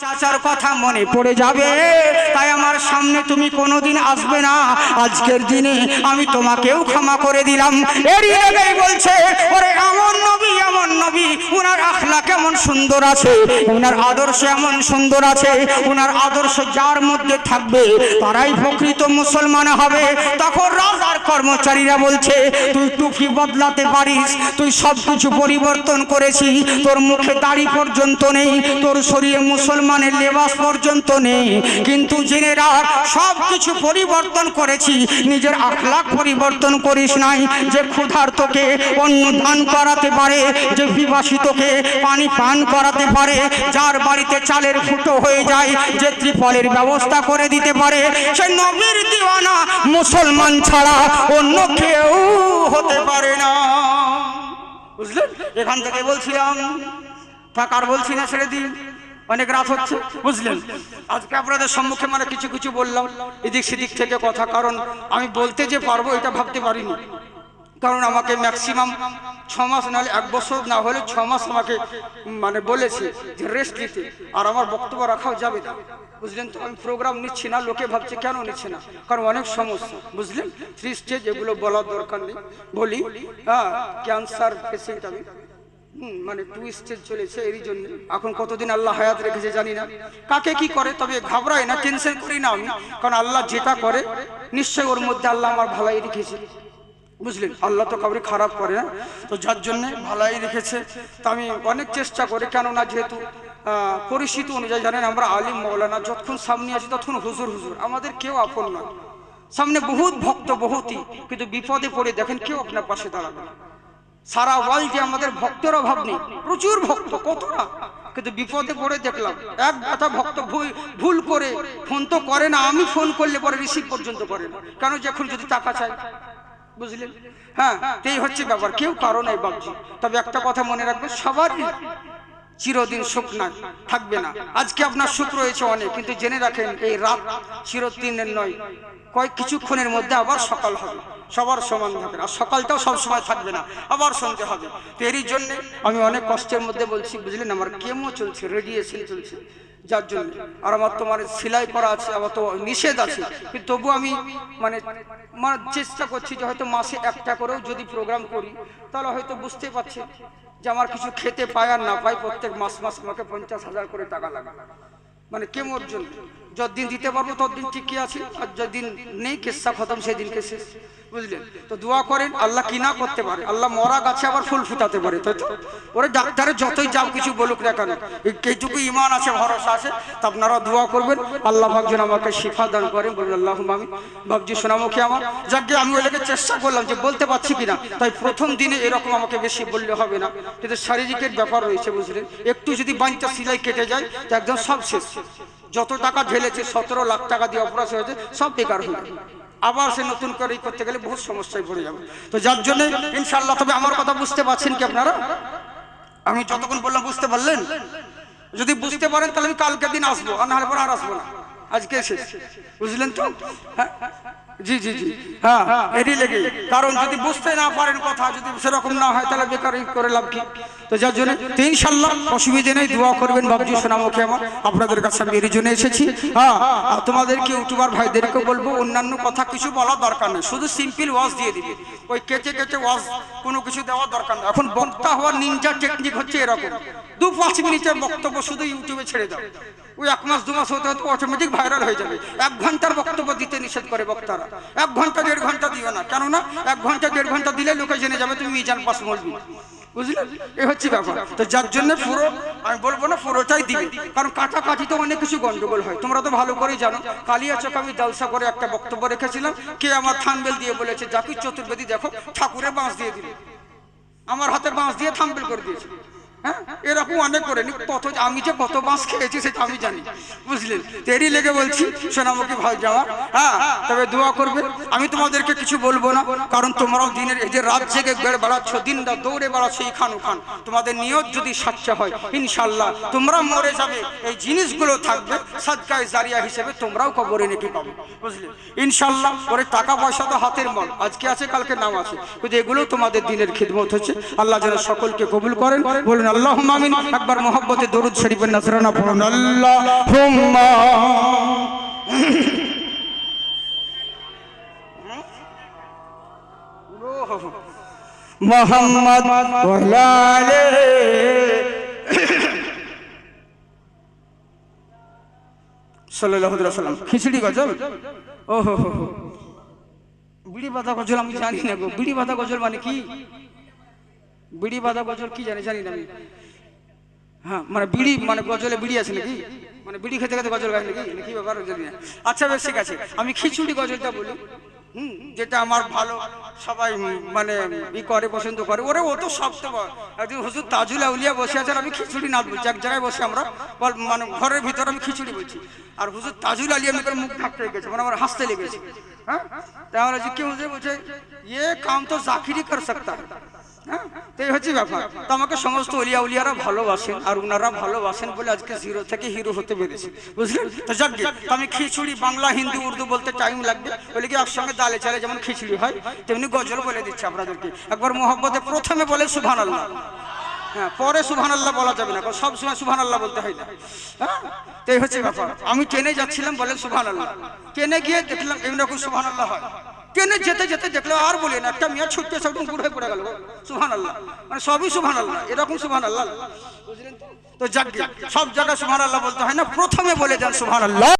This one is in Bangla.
চাচার কথা মনে পড়ে যাবে, তাই আমার সামনে তুমি কোনোদিন আসবে না। আজকের দিনে আমি তোমাকেও ক্ষমা করে দিলাম। এরই আগেই বলছে, ওরে এমন নবী, ওনার আখলাক কেমন সুন্দর আছে, ওনার আদর্শ এমন সুন্দর আছে, ওনার আদর্শ যার মধ্যে থাকবে তারাই প্রকৃত মুসলমান হবে। তখন রাজার কর্মচারীরা বলছে, তুই টুপি বদলাতে পারিস, তুই সব কিছু পরিবর্তন করেছিস, তোর মুখে দাড়ি পর্যন্ত নেই, তোর শরীরে মুসলমানের লেবাস পর্যন্ত নেই, কিন্তু জেনে রাখ সব কিছু পরিবর্তন করেছি, নিজের আখলাক পরিবর্তন করিস নাই। যে ক্ষুধার্তকে অন্ন দান করাতে পারে, যে বিবাসিতকে পানি পান করাতে পারে, যার বাড়িতে চালের ফুটো হয়ে যায় যে ত্রিপলের ব্যবস্থা করে দিতে পারে, সে নবীর দিওয়ানা, মুসলমান ছাড়া অন্য কেউ হতে পারে না। বুঝলেন? এখান থেকে বলছিলাম, থাকার বলছি না, ছেড়ে দিন, অনেক রাত হচ্ছে। বুঝলেন? আজকে আপনাদের সম্মুখে মানে কিছু কিছু বললাম এদিক সেদিক থেকে কথা, কারণ আমি বলতে যে পারবো এটা ভাবতে পারিনি। কারণ আমাকে ম্যাক্সিমাম 6 মাস, নাহলে 1 বছর, না হলে 6 মাস আমাকে মানে বলেছে যে রেস্ট নিতে, আর আমার বক্তব্য রাখাও যাবে না। বুঝলেন? তো আমি প্রোগ্রাম নিচ্ছি না, লোকে ভাবছে কেন নিচ্ছে না, কারণ অনেক সমস্যা। বুঝলেন? 3 স্টেজ, এগুলো বলার দরকার নেই, বলি। হ্যাঁ, ক্যান্সার পেশেন্ট আমি, মানে 2 স্টেজ চলেছে, এরই জন্য। এখন কতদিন আল্লাহ হায়াত রেখেছে জানি না, কাকে কি করে, তবে ঘাবড়াই না, টেনশন করি না আমি, কারণ আল্লাহ যেটা করে নিশ্চয়ই ওর মধ্যে আল্লাহ আমার ভালাই রেখেছে। বুঝলেন? আল্লাহ তো কাউকে খারাপ করে না, তো যার জন্য ভালাই রেখেছে। তো আমি অনেক চেষ্টা করি, কেননা যেহেতু পরিস্থিতি অনুযায়ী জানেন আমরা আলিম মৌলানা যতক্ষণ সামনে আছি ততক্ষণ হুজুর হুজুর, আমাদের কেউ আপন নয়। সামনে বহুত ভক্ত বহুতই, কিন্তু বিপদে পড়ে দেখেন কেউ আপনার পাশে দাঁড়াবে না। সারা ওয়ার্ল্ডে আমাদের ভক্তের অভাব নেই, প্রচুর ভক্ত, কতটা, কিন্তু বিপদে পড়ে দেখলাম এক গাথা ভক্ত ভুল করে ফোন তো করে না, আমি ফোন করলে পরে রিসিভ পর্যন্ত করে না, কেন, যখন যদি টাকা চাই। বুঝলেন? হ্যাঁ, এই হচ্ছে ব্যাপার, কেউ কারো নাই বাবজি। তবে একটা কথা মনে রাখবে, সবারই চিরদিন সুখ না থাকবে না। আজকে আপনার সুখ রয়েছে অনেক, কিন্তু জেনে রাখেন এই রাত চিরদিনের নয়, কয়েক কিছুক্ষণের মধ্যে আবার সকাল হবে, সবার সমান থাকবে, আর সকালটাও সব সময় থাকবে না, আবার সন্ধ্যে হবে। তো এরই জন্যে আমি অনেক কষ্টের মধ্যে বলছি। বুঝলেন? আমার কেমো চলছে, রেডিয়েশন চলছে, যার জন্য, আর আমার তো মানে সেলাই করা আছে, আমার তো নিষেধ আছে, কিন্তু তবু আমি মানে চেষ্টা করছি যে হয়তো মাসে একটা করেও যদি প্রোগ্রাম করি, তাহলে হয়তো বুঝতে পারছি যে আমার কিছু খেতে পাই আর না পাই, প্রত্যেক মাস আমাকে 50,000 করে টাকা লাগে, মানে কেমোর জন্য। যতদিন দিতে পারবো ততদিন ঠিকই আছে, আর যতদিন নেই কেসা খতম সেদিনকে শেষ। বুঝলেন? তো দোয়া করেন, আল্লাহ কি না করতে পারে, আল্লাহ মরা গাছে আবার ফুল ফুটাতে পারে, তাই তো? ওরে ডাক্তারে যতই যাও কিছু বলুক না কেন, এইটুকু ইমান আছে, ভরসা আছে, তা আপনারা দোয়া করবেন আল্লাহ ভাবছেন আমাকে শিফা দান করেন, বলুন আল্লাহুম্মা আমিন। ভাবছি সোনামুখী আমার, যাকে আমি ওইটাকে চেষ্টা করলাম যে বলতে পারছি কিনা, তাই প্রথম দিনে এরকম আমাকে বেশি বললে হবে না, কিন্তু শারীরিকের ব্যাপার রয়েছে। বুঝলেন? একটু যদি বাঞ্চা সিলাই কেটে যায় তো একদম সব শেষ, যত টাকা ঢেলেছে 17 লাখ টাকা দিয়ে অপারেশন হয়েছে সব বেকার হয়ে যাবে, আবার সে নতুন করে করতে গেলে বহুত সমস্যায় পড়ে যাবে। তো যার জন্য ইনশাআল্লাহ, তবে আমার কথা বুঝতে পারছেন কি আপনারা? আমি যতক্ষণ বললাম বুঝতে পারলেন? যদি বুঝতে পারেন তাহলে আমি কালকে দিন আসবো, আর নাহলে পরে আর আসবো না, আজকে শেষ। বুঝলেন তো? হ্যাঁ, জি জি জি, হ্যাঁ, এরই লেগে, কারণ যদি বুঝতে না পারেন কথা, যদি সেরকম না হয় তাহলে বেকার করে লাভ কি? তো যার জন্য ইনশাআল্লাহ অসুবিধা নেই, দোয়া করবেন। বাবজি সোনামুখী আমার, আপনাদের কাছে আমি এর জন্য এসেছি। হ্যাঁ, আর তোমাদেরকে ইউটিউবার ভাইদেরকে বলবো, অন্যান্য কথা কিছু বলার দরকার নেই, শুধু সিম্পল ওয়াজ দিয়ে দিবে, ওই কেটে কেটে ওয়াজ কোনো কিছু দেওয়ার দরকার নেই। এখন বক্তা হওয়ার নিনজা টেকনিক হচ্ছে এরকম, 2-5 মিনিটের বক্তব্য শুধু ইউটিউবে ছেড়ে দাও, ওই 1 মাস 2 মাস হতে হতে অটোমেটিক ভাইরাল হয়ে যাবে। 1 ঘন্টার বক্তব্য দিতে নিষেধ করে বক্তারা, 1 ঘন্টা 1.5 ঘন্টা দিও না, কেননা 1 ঘন্টা 1.5 ঘন্টা দিলে লোকে জেনে যাবে তুমি মিজান পাস মলবি। বুঝলেন? এই হচ্ছে ব্যাপার। তো যার জন্য পুরো আমি বলবো না, পুরোটাই দিবে, কারণ কাটাকাটিতে অনেক কিছু গন্ডগোল হয়, তোমরা তো ভালো করেই জানো। কালিয়াচক আমি জালসা করে একটা বক্তব্য রেখেছিলাম, কে আমার থাম্বনেল দিয়ে বলেছে জাকির চতুর্বেদী দেখো ঠাকুরের বাঁশ দিয়ে দিল, আমার হাতে বাঁশ দিয়ে থাম্বনেল করে দিয়েছে। হ্যাঁ, এরকম অনেক করে নি, কত আমি যে কত বাঁশ খেয়েছি সেটা আমি জানি। বুঝলেন? তেরি লেগে বলছি সোনামুখী ভাই যাওয়া। হ্যাঁ, তবে দোয়া করবে। আমি তোমাদেরকে কিছু বলবো না, কারণ তোমরাও দিনের এই যে রাত জেগে বেড়ে বেড়াচ্ছ, দিন রাত দৌড়ে বেড়াচ্ছ এই খান ওখান, তোমাদের নিয়ত যদি সাচ্চা হয় ইনশাআল্লাহ তোমরা মরে যাবে, এই জিনিসগুলো থাকবে সাদকায়ে জারিয়া হিসেবে, তোমরাও কবরে নেকি পাবে। বুঝলেন? ইনশাআল্লাহ। ওরে টাকা পয়সা তো হাতের মল, আজকে আছে কালকে নাও আছে, কিন্তু এগুলো তোমাদের দিনের খিদমত হচ্ছে। আল্লাহ যেন সকলকে কবুল করেন, বলুন বলেন আল্লাহুম্মা আমিন। একবার মোহব্বতে দরুদ শরীফের নাসরানা পড়ুন আল্লাহুম্মা মুহাম্মদ ওয়া আলা আলিহি সাল্লাল্লাহু আলাইহি ওয়াসাল্লাম। খিচুড়ি গজল, ওহো হো হো, বিড়ি বাঁধা গজল আমি জানি না গো। বিড়ি বাঁধা গজল মানে কি? বিড়ি বাঁধা গজল কি জানি না আমি। হ্যাঁ মানে বিড়ি মানে গজলে বিড়ি আছে নাকি? মানে বিড়ি খেতে খেতে গজল গায় নাকি? কি ব্যাপার জানি না। আচ্ছা বেশ ঠিক আছে, আমি খিচুড়ি গজলটা বলি, যেটা আমার ভালো সবাই মানে ই করে, পছন্দ করে। ওরে ও তো সব তো একদিন হুজুর তাজুল আউলিয়া বসে আছেন, আমি খিচুড়ি নাচ বলছি এক জায়গায় বসে, আমরা মানে ঘরের ভিতরে আমি খিচুড়ি বলছি, আর হুজুর তাজুল আলিয়া আমি করে মুখ ঢাকতে লেগেছে, মানে আমার হাসতে লেগেছে। হ্যাঁ তাহলে যে কেউ বলছে ইয়ে কাম তো জাকিরই কর সকতা হ্যাঁ। তো এই হচ্ছে ব্যাপার। তো আমাকে সমস্ত অলিয়া উলিয়ারা ভালোবাসেন, আর ওনারা ভালোবাসেন বলে আজকে জিরো থেকে হিরো হতে পেরেছি, বুঝলেন? তো যাক গে, আমি খিচুড়ি বাংলা হিন্দি উর্দু বলতে টাইম লাগবে বলে কি একসঙ্গে দালে চালে যেমন খিচুড়ি হয় তেমনি গজল বলে দিচ্ছে আপনাদেরকে। একবার মোহব্বতে প্রথমে বলে সুবহানাল্লাহ, হ্যাঁ পরে সুবহানাল্লাহ বলা যাবে না, সব সময় সুবহানাল্লাহ বলতে হয় না। হ্যাঁ তো এই হচ্ছে ব্যাপার। আমি ট্রেনে যাচ্ছিলাম, বলেন সুবহানাল্লাহ। ট্রেনে গিয়ে দেখলাম এরকম সুবহানাল্লাহ হয়। ট্রেনে যেতে যেতে দেখলো আর বলি না, একটা মেয়ে ছুটতে সব বুড়ে পড়ে গেল, সুবহানাল্লাহ, মানে সবই সুবহানাল্লাহ, এরকম সুবহানাল্লাহ, বুঝলেন? তো যাক গে, সব জায়গায় সুবহানাল্লাহ বলতে হয় না, প্রথমে বলে দেন সুবহানাল্লাহ।